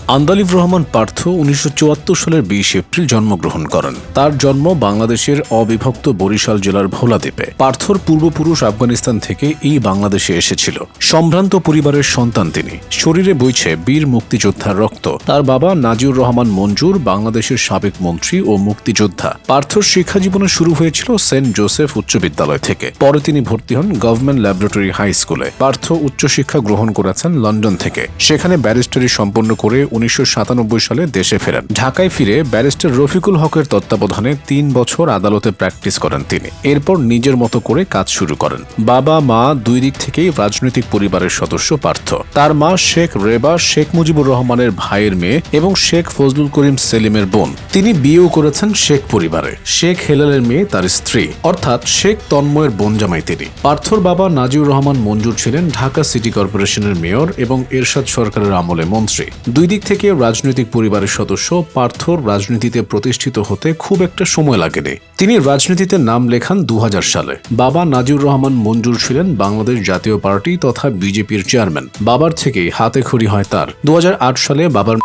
আন্দালিব রহমান পার্থ ১৯৭৪ সালের ২০ এপ্রিল জন্মগ্রহণ করেন। তার জন্ম বাংলাদেশের অবিভক্ত বরিশাল জেলার ভোলা দ্বীপে। পার্থর পূর্বপুরুষ আফগানিস্তান থেকে এই বাংলাদেশে এসেছিল। সম্ভ্রান্ত পরিবারের সন্তান তিনি। শরীরে বইছে বীর মুক্তিযোদ্ধার রক্ত। তার বাবা নাজিউর রহমান মঞ্জুর বাংলাদেশের সাবেক মন্ত্রী ও মুক্তিযোদ্ধা। পার্থর শিক্ষা জীবনে শুরু হয়েছিল সেন্ট জোসেফ উচ্চ বিদ্যালয় থেকে। পরে তিনি ভর্তি হন গভর্নমেন্ট ল্যাবরেটরি হাই স্কুলে। পার্থ উচ্চশিক্ষা গ্রহণ করেছেন লন্ডন থেকে। সেখানে ব্যারিস্টারি সম্পন্ন করে ১৯৯৭ সালে দেশে ফেরেন। ঢাকায় ফিরে ব্যারিস্টার রফিকুল হকের তত্ত্বাবধানে ৩ বছর আদালতে প্র্যাকটিস করেন তিনি। এরপর নিজের মতো করে কাজ শুরু করেন। বাবা মা দুই দিক থেকেই রাজনৈতিক পরিবারের সদস্য পার্থ। তার মা শেখ রেবা শেখ মুজিবুর রহমানের ভাইয়ের মেয়ে এবং শেখ ফজলুল করিম সেলিমের বোন। তিনি বিয়েও করেছেন শেখ পরিবারে। শেখ হেলালের মেয়ে তার স্ত্রী, অর্থাৎ শেখ তন্ময়ের বোন জামাই তিনি। পার্থর বাবা নাজিউর রহমান মঞ্জুর ছিলেন ঢাকা সিটি কর্পোরেশনের মেয়র এবং এরশাদ সরকারের আমলে মন্ত্রী। দুই দিক থেকে রাজনৈতিক পরিবারের সদস্য। পার্থর রাজনীতিতে প্রতিষ্ঠিত হতে খুব একটা সময় লাগেনি। তিনি রাজনীতিতে নাম লেখান ২০০০ সালে। বাবা নাজিউর রহমান মঞ্জুর ছিলেন বাংলাদেশ জাতীয় পার্টি তথা বিজেপির চেয়ারম্যান। বাবার থেকেই হাতে খড়ি হয় তার। ২০০৮ সালে বাবার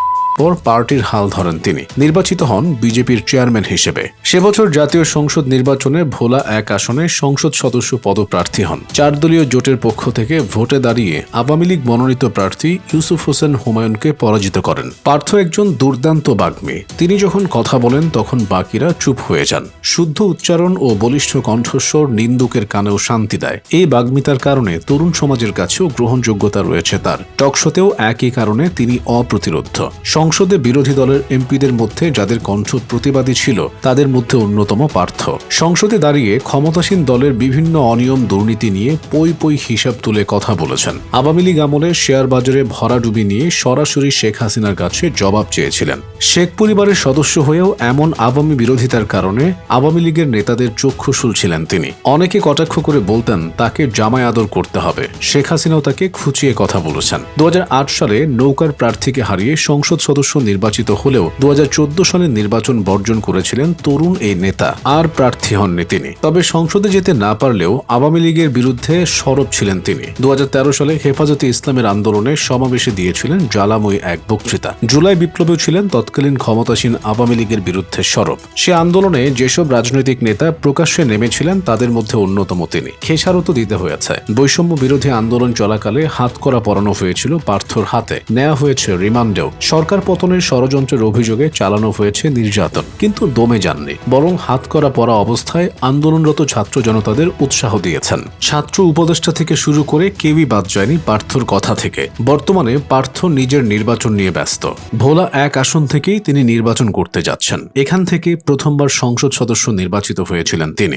পর পার্টির হাল ধরেন তিনি। নির্বাচিত হন বিজেপির চেয়ারম্যান হিসেবে। সে বছর জাতীয় সংসদ নির্বাচনে ভোলা ১ আসনে সংসদ সদস্য পদপ্রার্থী হন। ৪ দলীয় জোটের পক্ষ থেকে ভোটে দাঁড়িয়ে আওয়ামী লীগ মনোনীত প্রার্থী ইউসুফ হোসেন হুমায়ুনকে পরাজিত করেন। পার্থ একজন দুর্দান্ত বাগ্মী। তিনি যখন কথা বলেন তখন বাকিরা চুপ হয়ে যান। শুদ্ধ উচ্চারণ ও বলিষ্ঠ কণ্ঠস্বর নিন্দুকের কানেও শান্তি দেয়। এই বাগ্মিতার কারণে তরুণ সমাজের কাছেও গ্রহণযোগ্যতা রয়েছে তার। টকশোতেও একই কারণে তিনি অপ্রতিরোধ্য। সংসদে বিরোধী দলের এমপিদের মধ্যে যাদের কণ্ঠ প্রতিবাদী ছিল তাদের মধ্যে অন্যতম পার্থ। সংসদে দাঁড়িয়ে ক্ষমতাসীন দলের বিভিন্ন অনিয়ম দুর্নীতি নিয়ে পই পই হিসাব তুলে কথা বলেছেন। আওয়ামী লীগ আমলে শেয়ার বাজারে ভরাডুবি নিয়ে সরাসরি শেখ হাসিনার কাছে জবাব চেয়েছিলেন। শেখ পরিবারের সদস্য হয়েও এমন আওয়ামী বিরোধিতার কারণে আওয়ামী লীগের নেতাদের চক্ষুশূল ছিলেন তিনি। অনেকে কটাক্ষ করে বলতেন তাকে জামাই আদর করতে হবে। শেখ হাসিনাও তাকে খুঁচিয়ে কথা বলেছেন। ২০০৮ সালে নৌকার প্রার্থীকে হারিয়ে সংসদ সদস্য নির্বাচিত হলেও ২০১৪ সালের নির্বাচন বর্জন করেছিলেন তরুণ এই নেতা। আর প্রার্থী হননি তিনি। তবে সংসদে যেতে না পারলেও আওয়ামী লীগের বিরুদ্ধে সরব ছিলেন তিনি। ২০১৩ সালে হেফাজতে ইসলামের আন্দোলনে সমাবেশে দিয়েছিলেন জ্বালাময়ী এক বক্তৃতা। জুলাই বিপ্লবেও ছিলেন তৎকালীন ক্ষমতাসীন আওয়ামী লীগের বিরুদ্ধে সরব। সে আন্দোলনে যেসব রাজনৈতিক নেতা প্রকাশ্যে নেমেছিলেন তাদের মধ্যে অন্যতম তিনি। খেসারতও দিতে হয়েছে। বৈষম্য বিরোধী আন্দোলন চলাকালে হাতকড়া পরানো হয়েছিল পার্থর হাতে। নেওয়া হয়েছে রিমান্ডেও। সরকার পতনের ষড়যন্ত্রের অভিযোগে চালানো হয়েছে নির্যাতন, কিন্তু দমে যাননি। বরং হাতকড়া পরা অবস্থায় আন্দোলনরত ছাত্র জনতাদের উৎসাহ দিয়েছেন। ছাত্র উপদেষ্টা থেকে শুরু করে কেউই বাদ যায়নি পার্থর কথা থেকে। বর্তমানে পার্থ নিজের নির্বাচন নিয়ে ব্যস্ত। ভোলা ১ আসন থেকেই তিনি নির্বাচন করতে যাচ্ছেন। এখান থেকে প্রথমবার সংসদ সদস্য নির্বাচিত হয়েছিলেন তিনি।